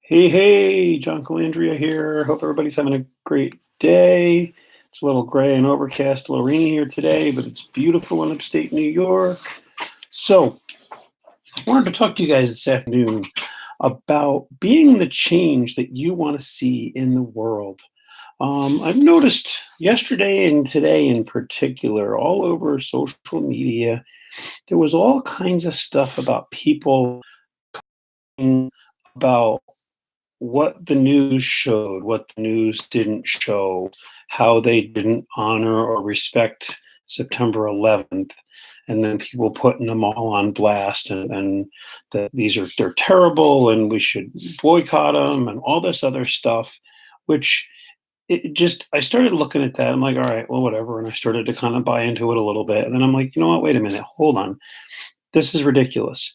Hey, John Calandria here. Hope everybody's having a great day. It's a little gray and overcast, a little rainy here today, but it's beautiful in upstate New York. So, I wanted to talk to you guys this afternoon about being the change that you want to see in the world. I've noticed yesterday and today in particular, all over social media, there was all kinds of stuff about people about what the news showed, what the news didn't show, how they didn't honor or respect September 11th, and then people putting them all on blast and that they're terrible and we should boycott them and all this other stuff, which it just I started looking at that. I'm like, all right, well, whatever, and I started to kind of buy into it a little bit, and then I'm like, you know what? Wait a minute, hold on, this is ridiculous.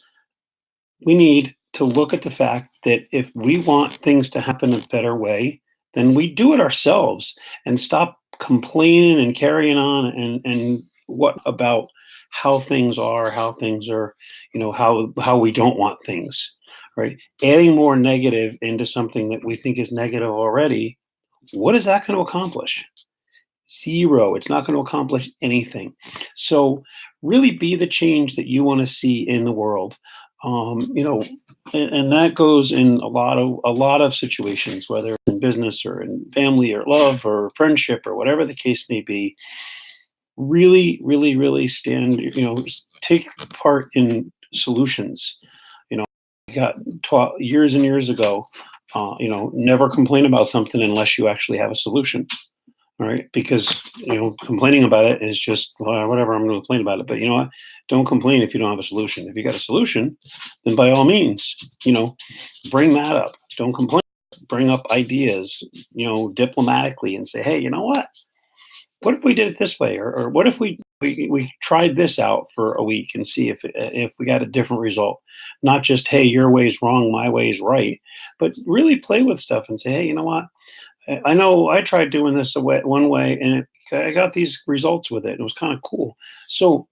We need to look at the fact that if we want things to happen a better way, then we do it ourselves and stop complaining and carrying on and what about how things are, how we don't want things, right? Adding more negative into something that we think is negative already, what is that going to accomplish? Zero. It's not going to accomplish anything. So really be the change that you want to see in the world. And that goes in a lot of situations, whether in business or in family or love or friendship or whatever the case may be. Really, really, really take part in solutions. You know, I got taught years and years ago. Never complain about something unless you actually have a solution. All right, because complaining about it is just well, whatever. I'm going to complain about it, but you know what? Don't complain if you don't have a solution. If you got a solution, then by all means, bring that up. Don't complain. Bring up ideas, diplomatically, and say, hey, you know what if we did it this way, or what if we tried this out for a week and see if we got a different result? Not just hey, your way's wrong, my way's right, but really play with stuff and say, hey, you know what? I know I tried doing this one way, and I got these results with it. It was kind of cool. So,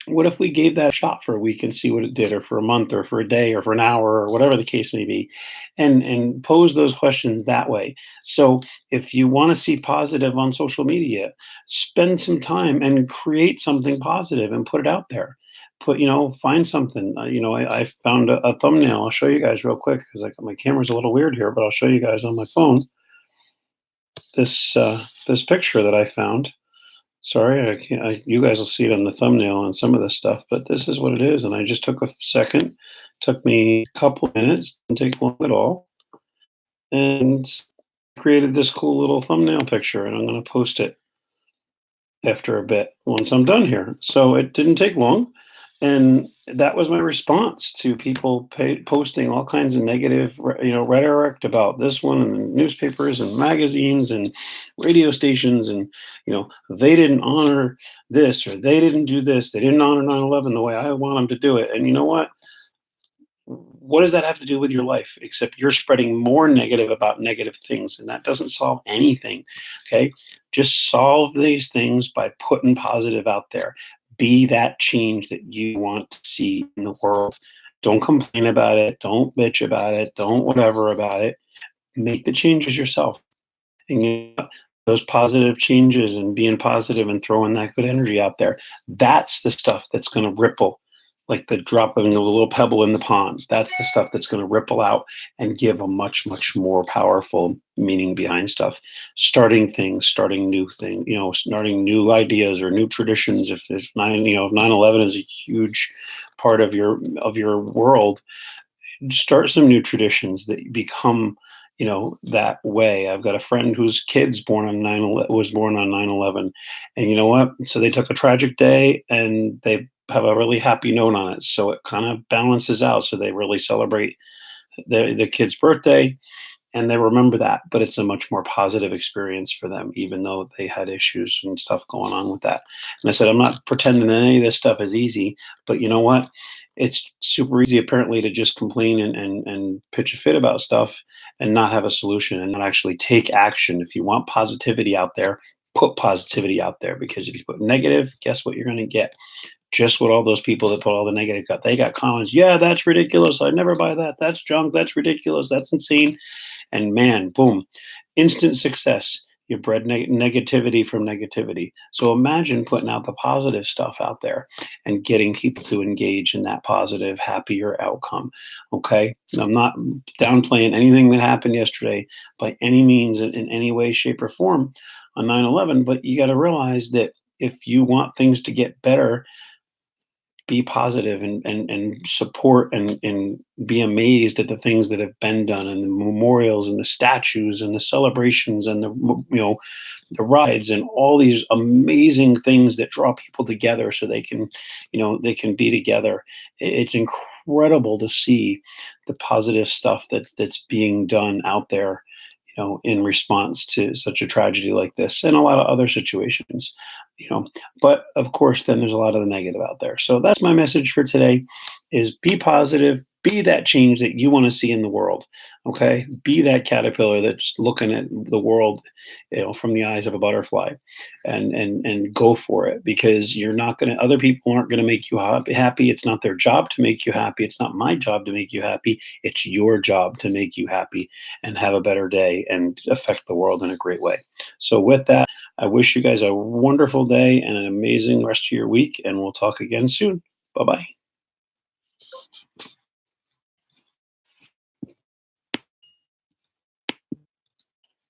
what if we gave that a shot for a week and see what it did, or for a month, or for a day, or for an hour, or whatever the case may be, and pose those questions that way. So, if you want to see positive on social media, spend some time and create something positive and put it out there. Find something. I found a thumbnail. I'll show you guys real quick because my camera's a little weird here, but I'll show you guys on my phone this picture that I found. Sorry, I can't. You guys will see it on the thumbnail on some of this stuff, but this is what it is. And I just took a second. Took me a couple of minutes. Didn't take long at all. And created this cool little thumbnail picture, and I'm going to post it after a bit once I'm done here. So it didn't take long. And that was my response to people posting all kinds of negative, rhetoric about this one in newspapers and magazines and radio stations. And, they didn't honor this or they didn't do this. They didn't honor 9/11 the way I want them to do it. And you know what? What does that have to do with your life? Except you're spreading more negative about negative things, and that doesn't solve anything. Okay. Just solve these things by putting positive out there. Be that change that you want to see in the world. Don't complain about it. Don't bitch about it. Don't whatever about it. Make the changes yourself. And those positive changes and being positive and throwing that good energy out there, that's the stuff that's going to ripple like the dropping of a little pebble in the pond. That's the stuff that's going to ripple out and give a much, much more powerful meaning behind stuff. Starting things, starting new things, starting new ideas or new traditions. If 9/11 is a huge part of your world, start some new traditions that become that way. I've got a friend whose kid's born on 9/11 was born on 9/11, and you know what? So they took a tragic day and they have a really happy note on it. So it kind of balances out. So they really celebrate the kid's birthday and they remember that, but it's a much more positive experience for them, even though they had issues and stuff going on with that. And I said, I'm not pretending that any of this stuff is easy, but you know what? It's super easy apparently to just complain and pitch a fit about stuff and not have a solution and not actually take action. If you want positivity out there, put positivity out there, because if you put negative, guess what you're going to get? Just what all those people that put all the negative got. They got comments. Yeah, that's ridiculous. I never buy that. That's junk. That's ridiculous. That's insane. And man, boom, instant success. You bred negativity from negativity. So imagine putting out the positive stuff out there and getting people to engage in that positive, happier outcome. Okay. I'm not downplaying anything that happened yesterday by any means, in any way, shape, or form on 9/11, but you got to realize that if you want things to get better, be positive and support and be amazed at the things that have been done, and the memorials and the statues and the celebrations and the rides and all these amazing things that draw people together so they can be together. It's incredible to see the positive stuff that's being done out there, in response to such a tragedy like this and a lot of other situations, you know. But of course, then there's a lot of the negative out there. So that's my message for today: is be positive, be that change that you want to see in the world. Okay, be that caterpillar that's looking at the world, from the eyes of a butterfly, and go for it, because you're not going to. Other people aren't going to make you happy. It's not their job to make you happy. It's not my job to make you happy. It's your job to make you happy and have a better day and affect the world in a great way. So, with that, I wish you guys a wonderful day and an amazing rest of your week, and we'll talk again soon. Bye bye.